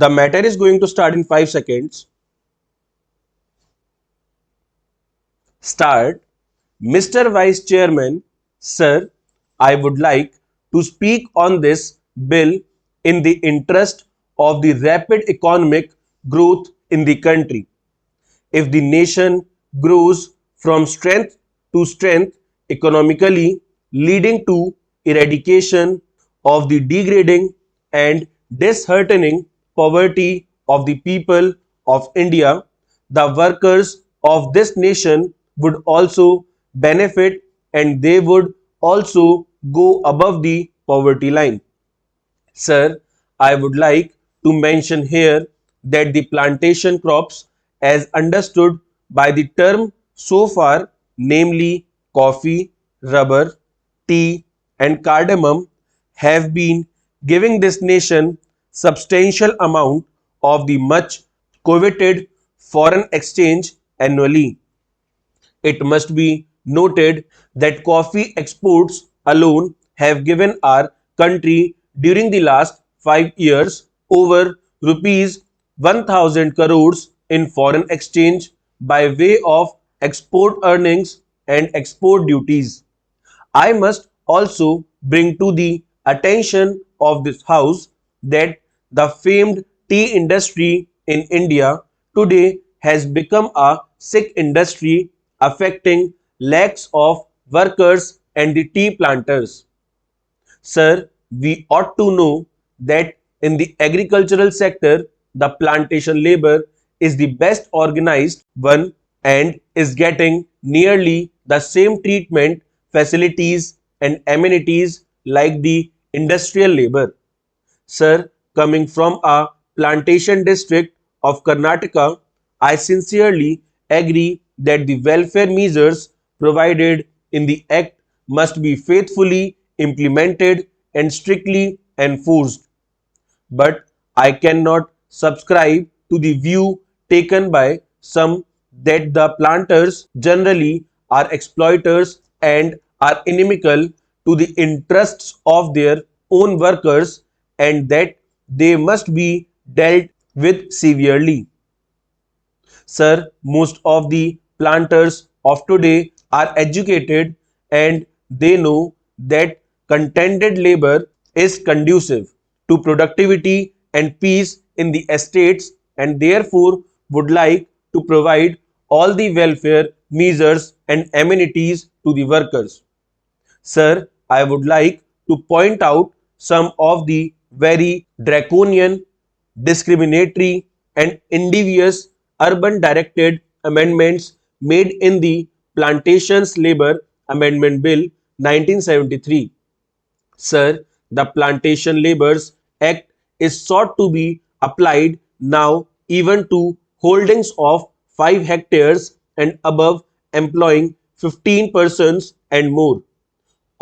The matter is going to start in 5 seconds. Start. Mr. Vice Chairman, sir, I would like to speak on this bill in the interest of the rapid economic growth in the country. If the nation grows from strength to strength economically, leading to eradication of the degrading and disheartening poverty of the people of India, the workers of this nation would also benefit and they would also go above the poverty line. Sir, I would like to mention here that the plantation crops, as understood by the term so far, namely coffee, rubber, tea, and cardamom, have been giving this nation substantial amount of the much coveted foreign exchange annually. It must be noted that coffee exports alone have given our country during the last 5 years over rupees 1000 crores in foreign exchange by way of export earnings and export duties. I must also bring to the attention of this House that the famed tea industry in India today has become a sick industry affecting lakhs of workers and the tea planters. Sir, we ought to know that in the agricultural sector, the plantation labor is the best organized one and is getting nearly the same treatment, facilities, and amenities like the industrial labor. Sir, coming from a plantation district of Karnataka, I sincerely agree that the welfare measures provided in the Act must be faithfully implemented and strictly enforced. But I cannot subscribe to the view taken by some that the planters generally are exploiters and are inimical to the interests of their own workers and that they must be dealt with severely. Sir, most of the planters of today are educated and they know that contented labor is conducive to productivity and peace in the estates and therefore would like to provide all the welfare measures and amenities to the workers. Sir, I would like to point out some of the very draconian, discriminatory, and invidious urban directed amendments made in the Plantations Labor Amendment Bill 1973. Sir, the Plantation Labours Act is sought to be applied now even to holdings of 5 hectares and above employing 15 persons and more.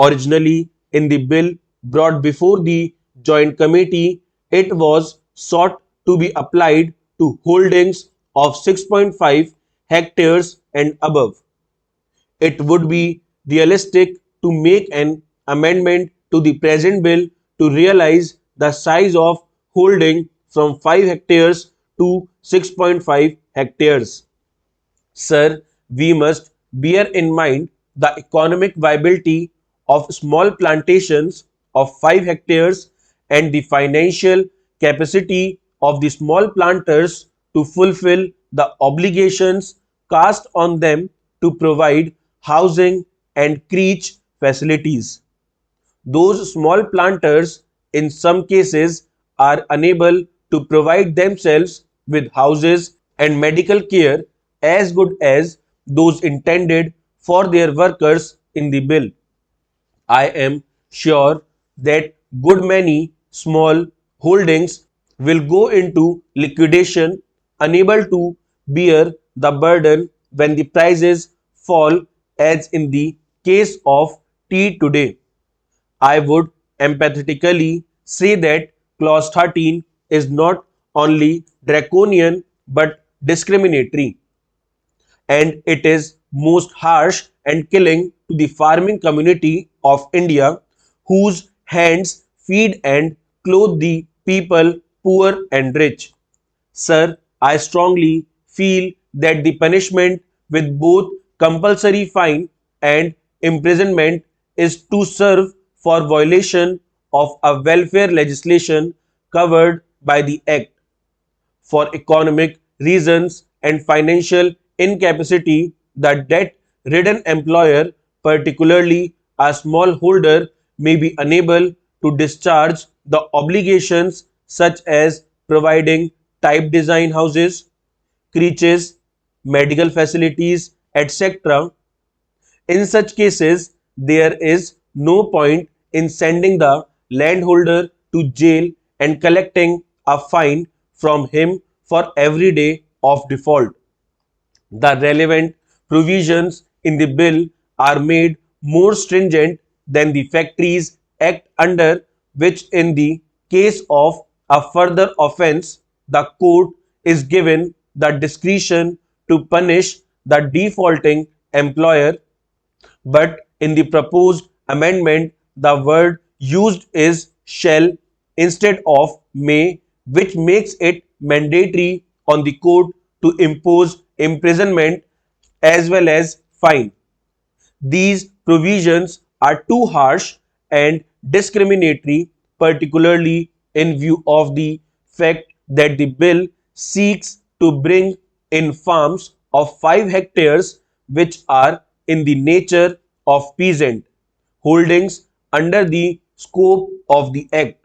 Originally, in the bill brought before the Joint Committee, it was sought to be applied to holdings of 6.5 hectares and above. It would be realistic to make an amendment to the present bill to realize the size of holding from 5 hectares to 6.5 hectares. Sir, we must bear in mind the economic viability of small plantations of 5 hectares and the financial capacity of the small planters to fulfill the obligations cast on them to provide housing and creche facilities. Those small planters in some cases are unable to provide themselves with houses and medical care as good as those intended for their workers in the bill. I am sure that good many small holdings will go into liquidation, unable to bear the burden when the prices fall, as in the case of tea today. I would empathetically say that clause 13 is not only draconian but discriminatory, and it is most harsh and killing to the farming community of India, whose hands feed and clothe the people poor and rich. Sir, I strongly feel that the punishment with both compulsory fine and imprisonment is to serve for violation of a welfare legislation covered by the Act. For economic reasons and financial incapacity, the debt-ridden employer, particularly a smallholder, may be unable to discharge the obligations such as providing type design houses, creches, medical facilities, etc. In such cases, there is no point in sending the landholder to jail and collecting a fine from him for every day of default. The relevant provisions in the bill are made more stringent than the Factories Act, under which, in the case of a further offence, the court is given the discretion to punish the defaulting employer, but in the proposed amendment, the word used is shall instead of may, which makes it mandatory on the court to impose imprisonment as well as fine. These provisions are too harsh and discriminatory, particularly in view of the fact that the bill seeks to bring in farms of 5 hectares which are in the nature of peasant holdings under the scope of the Act.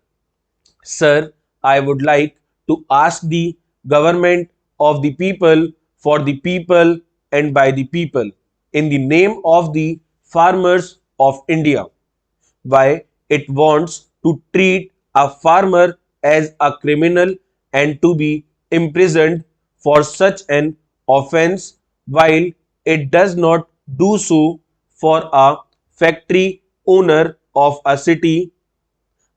Sir, I would like to ask the government of the people, for the people, and by the people, in the name of the farmers of India, why it wants to treat a farmer as a criminal and to be imprisoned for such an offence, while it does not do so for a factory owner of a city.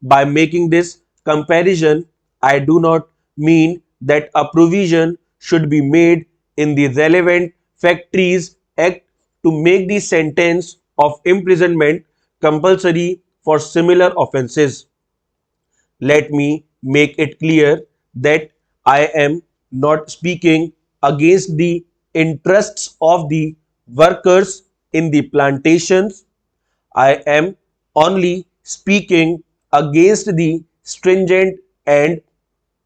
By making this comparison, I do not mean that a provision should be made in the relevant Factories Act to make the sentence of imprisonment compulsory for similar offences. Let me make it clear that I am not speaking against the interests of the workers in the plantations. I am only speaking against the stringent and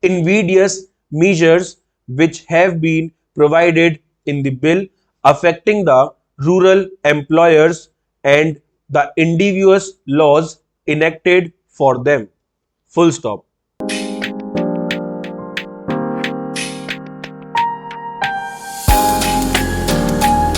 invidious measures which have been provided in the bill affecting the rural employers and the individuous laws enacted for them. Full stop.